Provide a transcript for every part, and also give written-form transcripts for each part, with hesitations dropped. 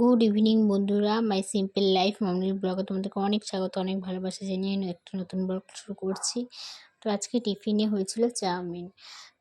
Good evening বন্ধুরা, মাই simple life মামনির ব্লগে তোমাদেরকে অনেক স্বাগত, অনেক ভালোবাসা জানিয়ে একটা নতুন ব্লগ শুরু করছি। তো আজকে টিফিনে হয়েছিল চাউমিন।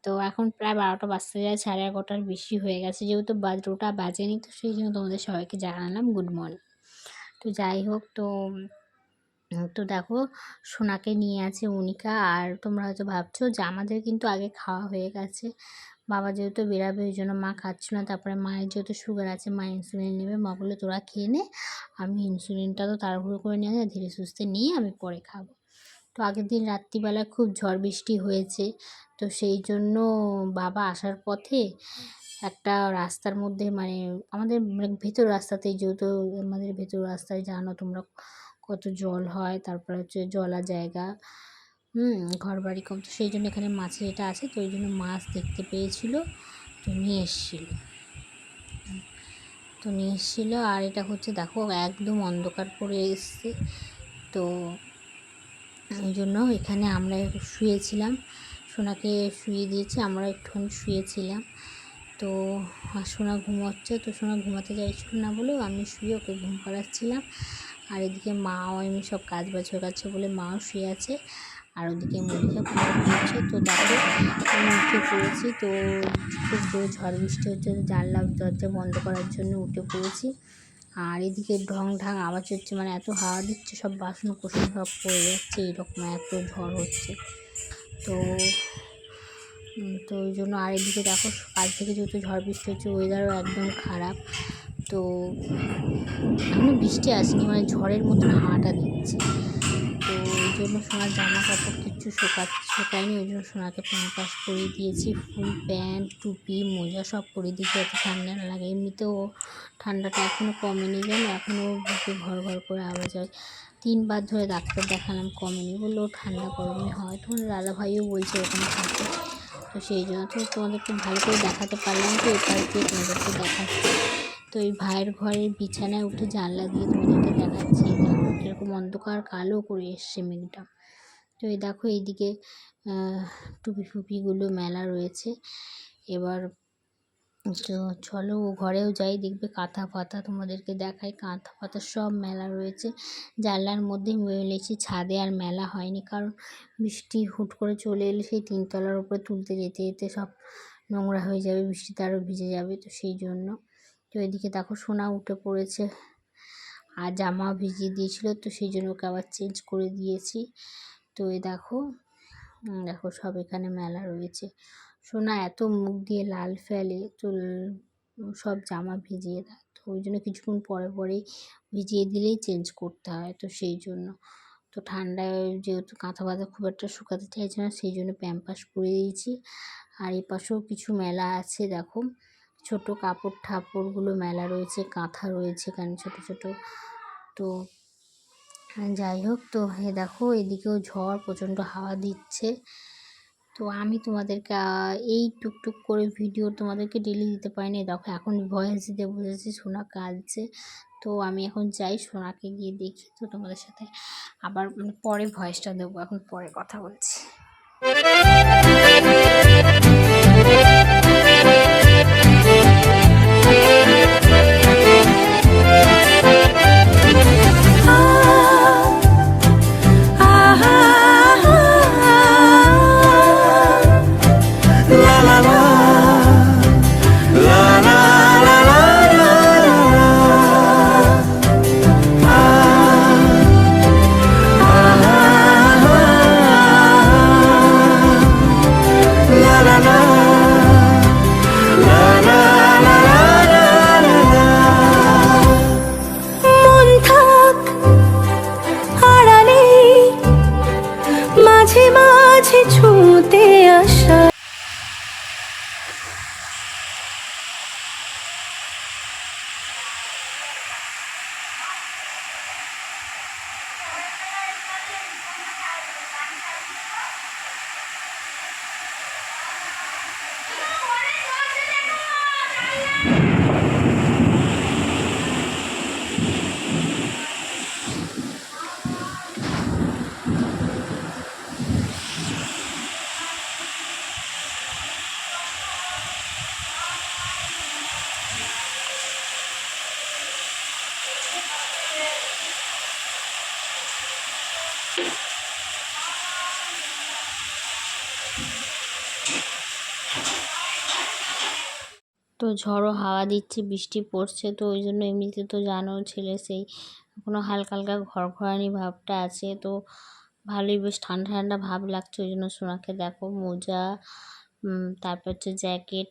তো এখন প্রায় 12টা বাজতে যায়, 11:30টার বেশি হয়ে গেছে, যেহেতু 2টা বাজেনি, তো সেই জন্য তোমাদের সবাইকে জানালাম গুড মর্নিং। তো যাই হোক, তো দেখো সোনাকে নিয়ে আছে উনিকা। আর তোমরা হয়তো ভাবছো যে আমাদের কিন্তু আগে খাওয়া হয়ে গেছে। বাবা যেহেতু বেরাবে ওই জন্য মা খাচ্ছিল না। তারপরে মায়ের যেহেতু সুগার আছে, মা ইনসুলিন নেবে। মা বললো তোরা খেয়ে নে, আমি ইনসুলিনটা তো তাড়াহুড়ো করে নিয়ে ধীরে সুস্থে নিয়ে আমি পরে খাবো। তো আগের দিন রাত্রিবেলায় খুব ঝড় বৃষ্টি হয়েছে, তো সেই জন্য বাবা আসার পথে একটা রাস্তার মধ্যে আমাদের ভেতর রাস্তাতেই, যেহেতু আমাদের ভেতর রাস্তায় জানো তোমরা কত জল হয়, তারপরে হচ্ছে জলা জায়গা, ঘর বাড়ি কম, তো সেই জন্য এখানে মাছের এটা আছে, তো ওই জন্য মাছ দেখতে পেয়েছিল, তো নিয়ে এসেছিলো। আর এটা হচ্ছে দেখো একদম অন্ধকার করে এসছে, তো ওই জন্য এখানে আমরা শুয়েছিলাম। সোনাকে শুয়ে দিয়েছি, আমরা একটুখানি শুয়েছিলাম। তো সোনা ঘুমোচ্ছে, তো সোনা ঘুমাতে চাইছিল না বলেও আমি শুয়ে ওকে ঘুম পাড়াচ্ছিলাম। আর এদিকে মাও এমনি সব কাজ বাজ হয়ে গেছে বলে মাও শুয়ে আছে। আর ওদিকে মুড়িটা পুরো দিচ্ছে। তো দেখো আমি উঠে পড়েছি, তো খুব জোরে ঝড় বৃষ্টি হচ্ছে, জানলা দরজা বন্ধ করার জন্য উঠে পড়েছি। আর এদিকে ঢং ঢাং আওয়াজ হচ্ছে, এত হাওয়া দিচ্ছে, সব বাসন কোসন সব পড়ে যাচ্ছে, এরকম এত ঝড় হচ্ছে। তো ওই জন্য। আর এদিকে দেখো কাল থেকে যেহেতু ঝড় বৃষ্টি হচ্ছে, ওয়েদারও একদম খারাপ, তো এখনও বৃষ্টি আসেনি, ঝড়ের মতন হাওয়াটা দিচ্ছে। তো ওই জন্য সোনার জামা কাপড় কিচ্ছু শোকায়নি, ওই জন্য সোনাকে প্যাম্পাস পরিয়ে দিয়েছি, ফুল প্যান্ট টুপি মোজা সব পরিয়ে দিয়েছি যাতে ঠান্ডা না লাগে। এমনিতেও ঠান্ডাটা এখনও কমেনি, জানো এখনও বুকে ঘর ঘর করে আওয়াজ হয়। 3বার ধরে ডাক্তার দেখালাম, কমেনি, বললো ঠান্ডা গরমে হয়। তোমার দাদাভাইও বলছে ওখানে থাকে, তো সেই জন্য তো তোমাদেরকে ভালো করে দেখাতে পারলাম, তো এপার দিয়ে তোমাদেরকে দেখাচ্ছি। তো এই ভাইয়ের ঘরের বিছানায় উঠে জানলা দিয়ে তোমাদেরকে দেখাচ্ছি, দেখো কীরকম অন্ধকার কালো করে এসছে মেঘটা। তো এই দেখো এইদিকে টুপি ফুপিগুলো মেলা রয়েছে। এবার তো চলো ও ঘরেও যাই, দেখবে কাঁথা পাতা তোমাদেরকে দেখাই, কাঁথা পাতা সব মেলা রয়েছে। জানলার মধ্যে মেলেছি, ছাদে আর মেলা হয়নি, কারণ বৃষ্টি হুট করে চলে এলে সেই 3তলার উপরে তুলতে যেতে যেতে সব নোংরা হয়ে যাবে, বৃষ্টিতে আরও ভিজে যাবে, তো সেই জন্য। তো এদিকে দেখো সোনা উঠে পড়েছে, আর জামা ভিজিয়ে দিয়েছিল, তো সেই জন্য ওকে আবার চেঞ্জ করে দিয়েছি। তো এই দেখো সব এখানে মেলা রয়েছে। সোনা এত মুখ দিয়ে লাল ফেলে, তো সব জামা ভিজিয়ে দেয়, তো ওই জন্য কিছুক্ষণ পরে পরেই ভিজিয়ে দিলেই চেঞ্জ করতে হয়, তো সেই জন্য। তো ঠান্ডায় যেহেতু কাঁথা বাঁধা খুব একটা শুকাতে চাইছে না, সেই জন্য প্যাম্পাস পরে দিয়েছি। আর এই পাশেও কিছু মেলা আছে, দেখো ছোট কাপড় ঠাপড়গুলো মেলা রয়েছে, কাঁথা রয়েছে এখানে ছোট ছোট। তো যাই হোক, তো দেখো এদিকেও ঝড়, প্রচণ্ড হাওয়া দিচ্ছে। তো আমি তোমাদেরকে এই টুকটুক করে ভিডিও তোমাদেরকে ডেলি দিতে পারিনি, দেখো এখন ভয়েস দিতে বসেছি, সোনা কাঁদছে। তো আমি এখন যাই সোনাকে গিয়ে দেখি, তো তোমাদের সাথে আবার পরে ভয়েসটা দেবো, এখন পরে কথা বলছি। তো ঝড়ো হাওয়া দিচ্ছে, বৃষ্টি পড়ছে, তো ওই জন্য এমনিতে তো জানো ছেলে সেই এখনও হালকা হালকা ঘরঘরানি ভাবটা আছে, তো ভালোই বেশ ঠান্ডা ঠান্ডা ভাব লাগছে। ওই জন্য সোনাকে দেখো মোজা, তারপর হচ্ছে জ্যাকেট,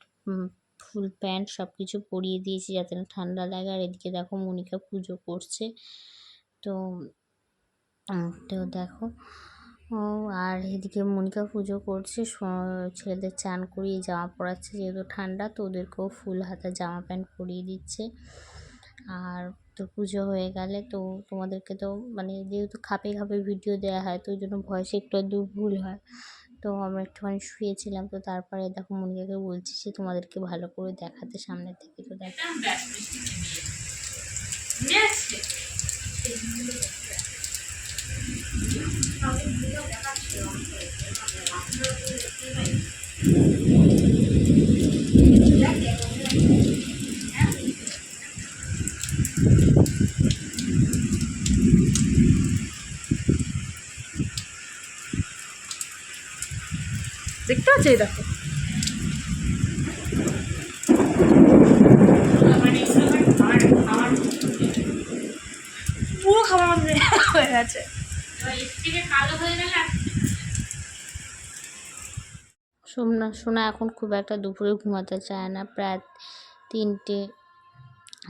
ফুল প্যান্ট সব কিছু পরিয়ে দিয়েছি যাতে না ঠান্ডা লাগে। আর এদিকে দেখো মনিকা পুজো করছে। তো তো দেখো আর এদিকে মনিকা পুজো করছে, ছেলেদের চান করিয়ে জামা পরাচ্ছে, যেহেতু ঠান্ডা তো ওদেরকেও ফুল হাতা জামা প্যান্ট পরিয়ে দিচ্ছে। আর তো পুজো হয়ে গেলে তো তোমাদেরকে তো মানে যেহেতু খাপে খাপে ভিডিও দেওয়া হয় তো ওই জন্য ভয়েসে একটু আধটু ভুল হয়। তো আমরা একটুখানি শুয়েছিলাম, তো তারপরে দেখো মনিকাকে বলছি সে তোমাদেরকে ভালো করে দেখাতে সামনে থেকে। তো দেখো দেখতে পাচ্ছ, এই দেখো পুরো খাবার হয়ে গেছে। সোনা এখন খুব একটা দুপুরে ঘুমাতে চায় না, প্রায় 3টে,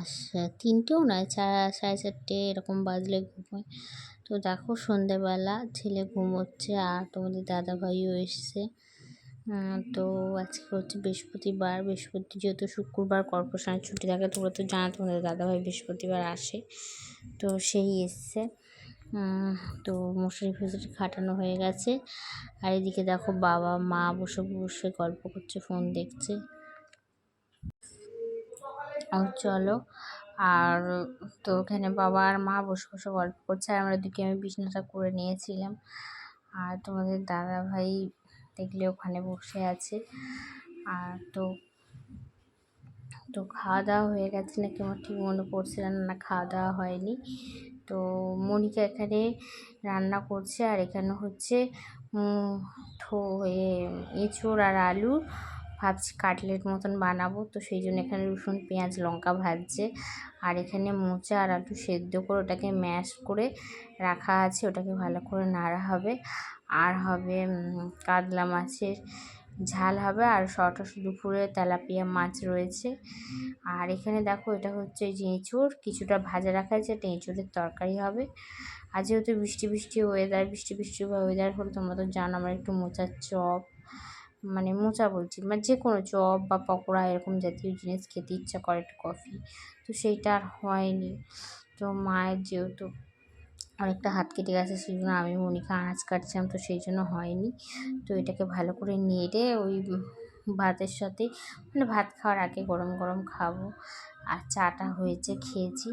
আচ্ছা 3টেও নয়, 4:30 এরকম বাজলে ঘুমোয়। তো দেখো সন্ধেবেলা ছেলে ঘুমোচ্ছে আর তোমাদের দাদাভাইও এসছে। তো আজকে হচ্ছে বৃহস্পতিবার, যেহেতু শুক্রবার কর্পোরেশনের ছুটি থাকে, তোমরা তো জানো তোমাদের দাদাভাই বৃহস্পতিবার আসে, তো সেই এসছে। তো মশারি ফশারি খাটানো হয়ে গেছে। আর এদিকে দেখো বাবা মা বসে বসে গল্প করছে, ফোন দেখছে। চলো, আর তো ওখানে বাবা আর মা বসে বসে গল্প করছে, আর আমরা দিকে আমি বিছানাটা করে নিয়েছিলাম। আর তোমাদের দাদা ভাই দেখলে ওখানে বসে আছে। আর তো খাওয়া দাওয়া হয়ে গেছে নাকি আমার ঠিক মনে পড়ছে না, খাওয়া দাওয়া হয়নি। তো মনিকা এখানে রান্না করছে, আর এখানে হচ্ছে এঁচোড় আর আলু ভাবছি কাটলেট মতন বানাবো, তো সেই জন্য এখানে রসুন পেঁয়াজ লঙ্কা ভাজছে। আর এখানে মোচা আর আলু সেদ্ধ করে ওটাকে ম্যাশ করে রাখা আছে, ওটাকে ভালো করে নাড়া হবে। আর হবে কাতলা মাছের ঝাল হবে, আর দুপুরে তেলাপিয়া মাছ রয়েছে। আর এখানে দেখো এটা হচ্ছে যে এঁচোড় কিছুটা ভাজা রাখা আছে, এটা এঁচোড়ের তরকারি হবে। আর যেহেতু বৃষ্টি ওয়েদার হলে তোমরা তো জানো আমার একটু মোচার চপ, মানে মোচা বলছি মানে যে কোনো চপ বা পকোড়া এরকম জাতীয় জিনিস খেতে ইচ্ছা করে, একটু কফি, তো সেইটা আর হয়নি। তো মায়ের যেহেতু অনেকটা হাত কেটে গেছে সেই জন্য আমি মনিকা আনাজ কাটছিলাম, তো সেই জন্য হয়নি। তো এটাকে ভালো করে নেড়ে ওই ভাতের সাথে মানে ভাত খাওয়ার আগে গরম গরম খাবো। আর চাটা হয়েছে, খেয়েছি।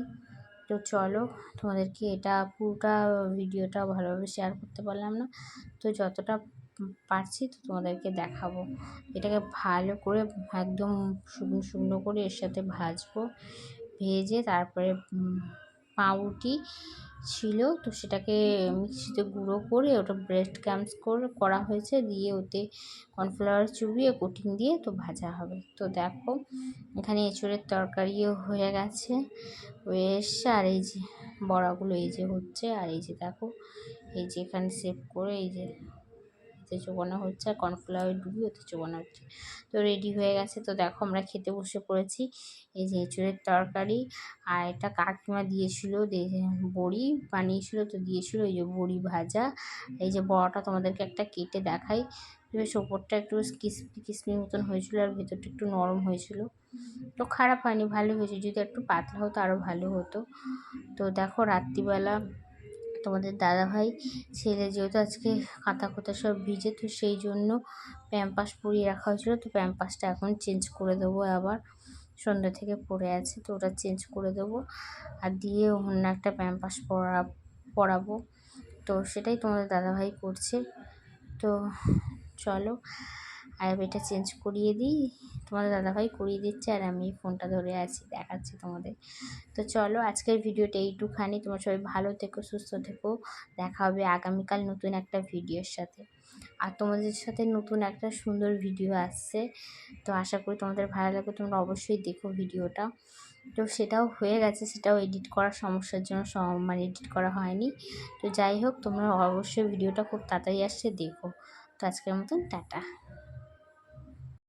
তো চলো, তোমাদেরকে এটা পুরোটা ভিডিওটা ভালোভাবে শেয়ার করতে পারলাম না, তো যতটা পারছি তো তোমাদেরকে দেখাবো। এটাকে ভালো করে একদম শুকনো শুকনো করে এর সাথে ভাজবো, ভেজে তারপরে পাউরুটি ছিল তো সেটাকে মিক্সিতে গুঁড়ো করে ওটা ব্রেড ক্রাম্বস করা হয়েছে, দিয়ে ওতে কর্নফ্লাওয়ার চুবিয়ে কোটিং দিয়ে তো ভাজা হবে। তো দেখো এখানে এঁচোড়ের তরকারিও হয়ে গেছে, এসছে। আর এই যে বড়াগুলো এই যে হচ্ছে, আর এই যে দেখো এই যে এখানে সেভ করে এই যে ওতে চোবানো হচ্ছে, আর কর্নফ্লাওয়ার ডুবিয়ে ওতে চোবানো হচ্ছে। তো রেডি হয়ে গেছে। তো দেখো আমরা খেতে বসে পড়েছি। এই যে এঁচোড়ের তরকারি, আর এটা কাকিমা দিয়েছিল, বড়ি বানিয়েছিল তো দিয়েছিল, এই যে বড়ি ভাজা। এই যে বড়াটা তোমাদেরকে একটা কেটে দেখাই, বেশ ওপরটা একটু কিসমি মতন হয়েছিল আর ভেতরটা একটু নরম হয়েছিল, তো খারাপ হয়নি, ভালো হয়েছে। যদি একটু পাতলা হতো আরও ভালো হতো। তো দেখো রাত্রিবেলা তোমাদের দাদাভাই ছেলে যেহেতু আজকে কাঁথা কোথা সব ভিজে, তো সেই জন্য প্যাম্পাস পরিয়ে রাখা হয়েছিল, তো প্যাম্পাসটা এখন চেঞ্জ করে দেবো, আবার সন্ধ্যা থেকে পড়ে আছে তো ওটা চেঞ্জ করে দেবো, আর দিয়ে অন্য একটা প্যাম্পাস পরাবো। তো সেটাই তোমাদের দাদাভাই করছে। তো চলো, আর এটা চেঞ্জ করিয়ে দিই, তোমাদের দাদাভাই করিয়ে দিচ্ছে আর আমি ফোনটা ধরে আছি, দেখাচ্ছি তোমাদের। তো চলো আজকের ভিডিওটা এইটুখানি, তোমরা সবাই ভালো থেকো, সুস্থ থেকো, দেখা হবে আগামীকাল নতুন একটা ভিডিওর সাথে। আর তোমাদের সাথে নতুন একটা সুন্দর ভিডিও আসছে, তো আশা করি তোমাদের ভালো লাগবে, তোমরা অবশ্যই দেখো ভিডিওটা। তো সেটাও হয়ে গেছে, সেটাও এডিট করার সমস্যার জন্য মানে এডিট করা হয়নি। তো যাই হোক, তোমরা অবশ্যই ভিডিওটা খুব তাড়াতাড়ি আসছে দেখো। তো আজকের মতন টাটা।